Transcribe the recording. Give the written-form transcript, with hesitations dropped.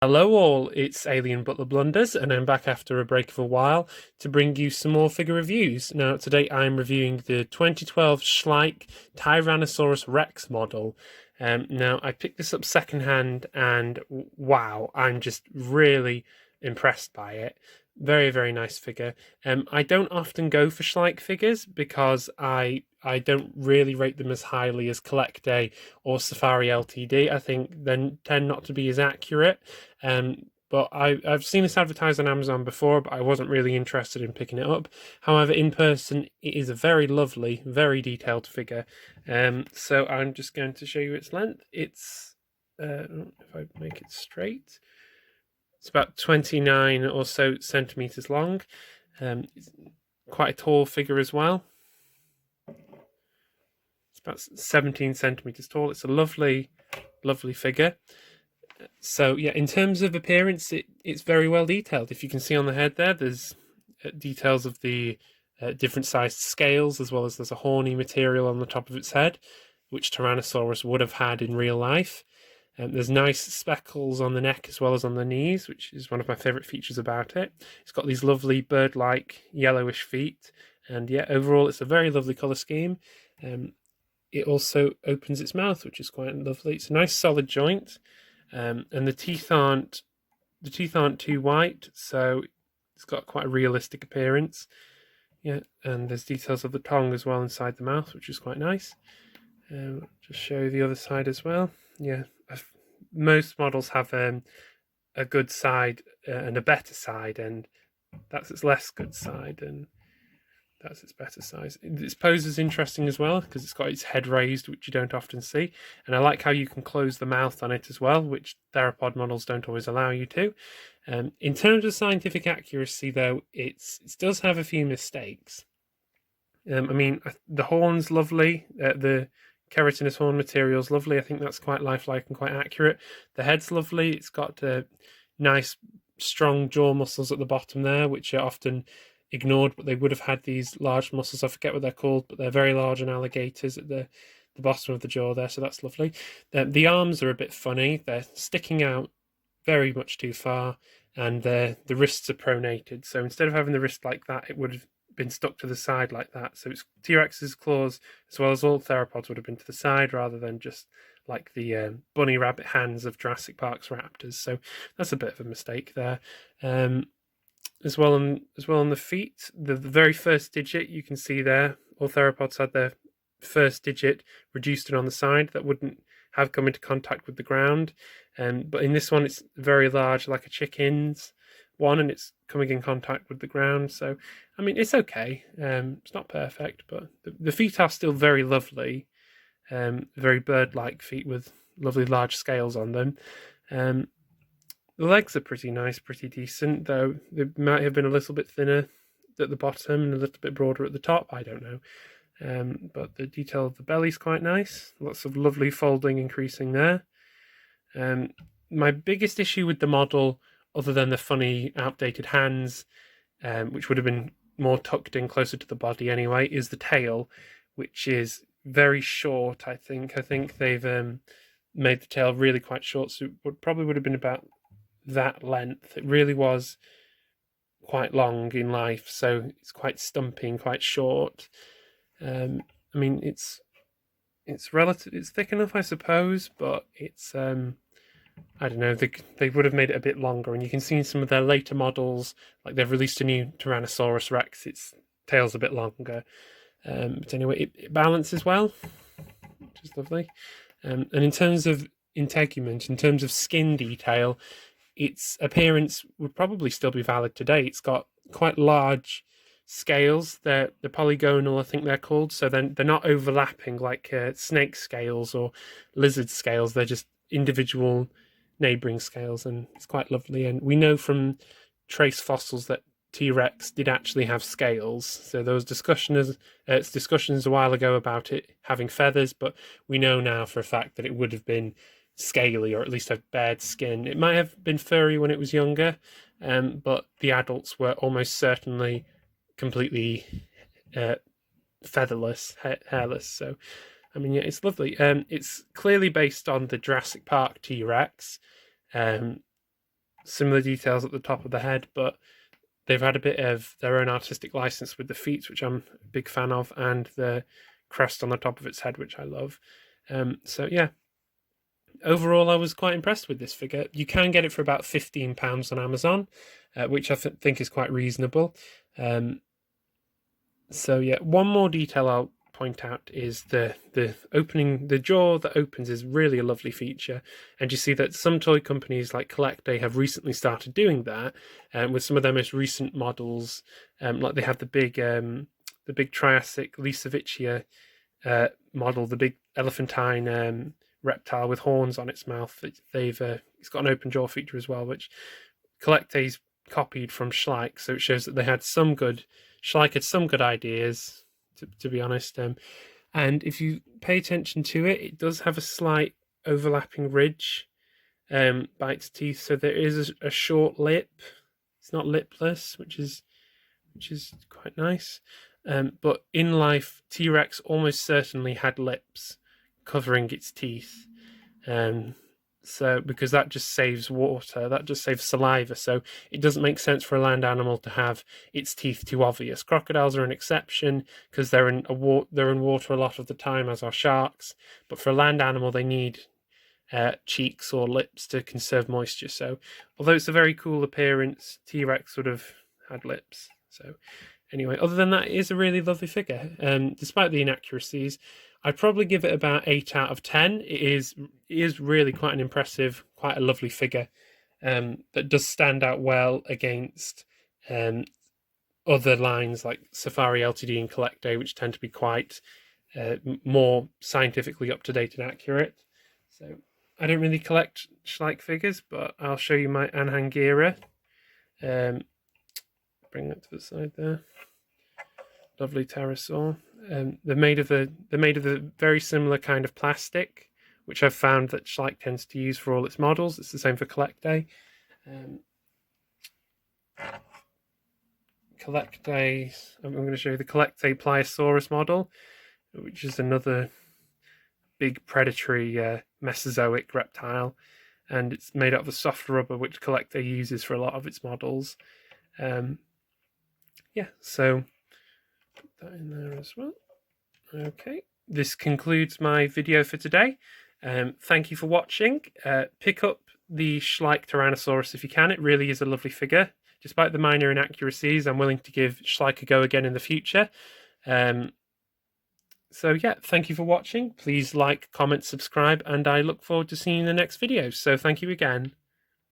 Hello all, it's AlienButlerBlunders, and I'm back after a break of a while to bring you some more figure reviews. Now, today I'm reviewing the 2012 Schleich Tyrannosaurus Rex model. Now, I picked this up secondhand, and wow, I'm just really impressed by it. Very, very nice figure. I don't often go for Schleich figures because I don't really rate them as highly as Collect Day or Safari Ltd. I think they tend not to be as accurate. But I've seen this advertised on Amazon before, but I wasn't really interested in picking it up. However, in person, it is a very lovely, very detailed figure. So I'm just going to show you its length. It's if I make it straight, it's about 29 or so centimeters long. It's quite a tall figure as well. It's about 17 centimeters tall. It's a lovely, lovely figure. So yeah, in terms of appearance, it's very well detailed. If you can see on the head there, there's details of the different sized scales, as well as there's a horny material on the top of its head, which Tyrannosaurus would have had in real life. There's nice speckles on the neck as well as on the knees, which is one of my favourite features about it. It's got these lovely bird-like yellowish feet, and yeah, overall it's a very lovely colour scheme. It also opens its mouth, which is quite lovely. It's a nice solid joint. And the teeth aren't too white, so it's got quite a realistic appearance. Yeah, and there's details of the tongue as well inside the mouth, which is quite nice. Just show you the other side as well. Yeah, most models have a good side and a better side, and that's its less good side, and that's its better size. Its pose is interesting as well because it's got its head raised, which you don't often see. And I like how you can close the mouth on it as well, which theropod models don't always allow you to. In terms of scientific accuracy, though, it does have a few mistakes. I mean, the horn's lovely. The keratinous horn material is lovely. I think that's quite lifelike and quite accurate. The head's lovely. It's got nice, strong jaw muscles at the bottom there, which are often ignored, but they would have had these large muscles. I forget what they're called, but they're very large on alligators at the bottom of the jaw there, so that's lovely. The arms are a bit funny. They're sticking out very much too far, and the wrists are pronated. So instead of having the wrist like that, it would have been stuck to the side like that. So it's T-Rex's claws, as well as all theropods, would have been to the side rather than just like the bunny rabbit hands of Jurassic Park's raptors. So that's a bit of a mistake there. As well on the feet, the very first digit you can see there, all theropods had their first digit reduced and on the side. That wouldn't have come into contact with the ground. But in this one, it's very large, like a chicken's one, and it's coming in contact with the ground. So, I mean, it's okay. It's not perfect, but the feet are still very lovely. Very bird-like feet with lovely large scales on them. The legs are pretty nice, pretty decent, though they might have been a little bit thinner at the bottom and a little bit broader at the top. I don't know. But the detail of the belly's quite nice. Lots of lovely folding increasing there. My biggest issue with the model, other than the funny outdated hands, which would have been more tucked in closer to the body anyway, is the tail, which is very short, I think. I think they've made the tail really quite short, so it probably would have been about that length. It really was quite long in life, so it's quite stumpy and quite short. I mean, it's relative. It's thick enough, I suppose, but it's I don't know. They would have made it a bit longer, and you can see in some of their later models, like they've released a new Tyrannosaurus Rex. Its tail's a bit longer, but anyway, it balances well, which is lovely. And in terms of integument, in terms of skin detail, its appearance would probably still be valid today. It's got quite large scales. They're polygonal, I think they're called. So then they're not overlapping like snake scales or lizard scales. They're just individual neighboring scales, and it's quite lovely. And we know from trace fossils that T-Rex did actually have scales. So there was discussions a while ago about it having feathers, but we know now for a fact that it would have been scaly, or at least have bared skin. It might have been furry when it was younger, but the adults were almost certainly completely featherless, hairless. So, I mean, yeah, it's lovely. It's clearly based on the Jurassic Park T-Rex. similar details at the top of the head, but they've had a bit of their own artistic license with the feet, which I'm a big fan of, and the crest on the top of its head, which I love. So yeah, overall I was quite impressed with this figure. You can get it for about £15 on Amazon, which I think is quite reasonable. So yeah, one more detail I'll point out is the opening, the jaw that opens is really a lovely feature, and you see that some toy companies like Collect Day have recently started doing that, with some of their most recent models, like they have the big Triassic Lisaviccia model, the big elephantine reptile with horns on its mouth. It's got an open jaw feature as well, which Collect Day's copied from Schleich, so it shows that Schleich had some good ideas, to be honest. And if you pay attention to it, it does have a slight overlapping ridge by its teeth, so there is a short lip. It's not lipless, which is quite nice. But in life, T-Rex almost certainly had lips covering its teeth. So because that just saves water, that just saves saliva, so it doesn't make sense for a land animal to have its teeth too obvious. Crocodiles are an exception because they're in water a lot of the time, as are sharks, but for a land animal they need cheeks or lips to conserve moisture. So although it's a very cool appearance, T-Rex would have had lips. So anyway, other than that, it is a really lovely figure. Despite the inaccuracies, I'd probably give it about 8 out of 10. It is really quite an impressive, quite a lovely figure, that does stand out well against other lines like Safari Ltd and Collect Day, which tend to be quite more scientifically up to date and accurate. So I don't really collect Schleich figures, but I'll show you my Anhangira. Bring that to the side there. Lovely pterosaur. They're made of the very similar kind of plastic, which I've found that Schleich tends to use for all its models. It's the same for Collect Day. Collect Day. I'm going to show you the Collect Day Pliosaurus model, which is another big predatory Mesozoic reptile, and it's made out of a soft rubber, which Collect Day uses for a lot of its models. Yeah, so put that in there as well. Okay, this concludes my video for today. Thank you for watching. Pick up the Schleich Tyrannosaurus if you can. It really is a lovely figure. Despite the minor inaccuracies, I'm willing to give Schleich a go again in the future. So yeah, thank you for watching. Please like, comment, subscribe, and I look forward to seeing you in the next video. So thank you again.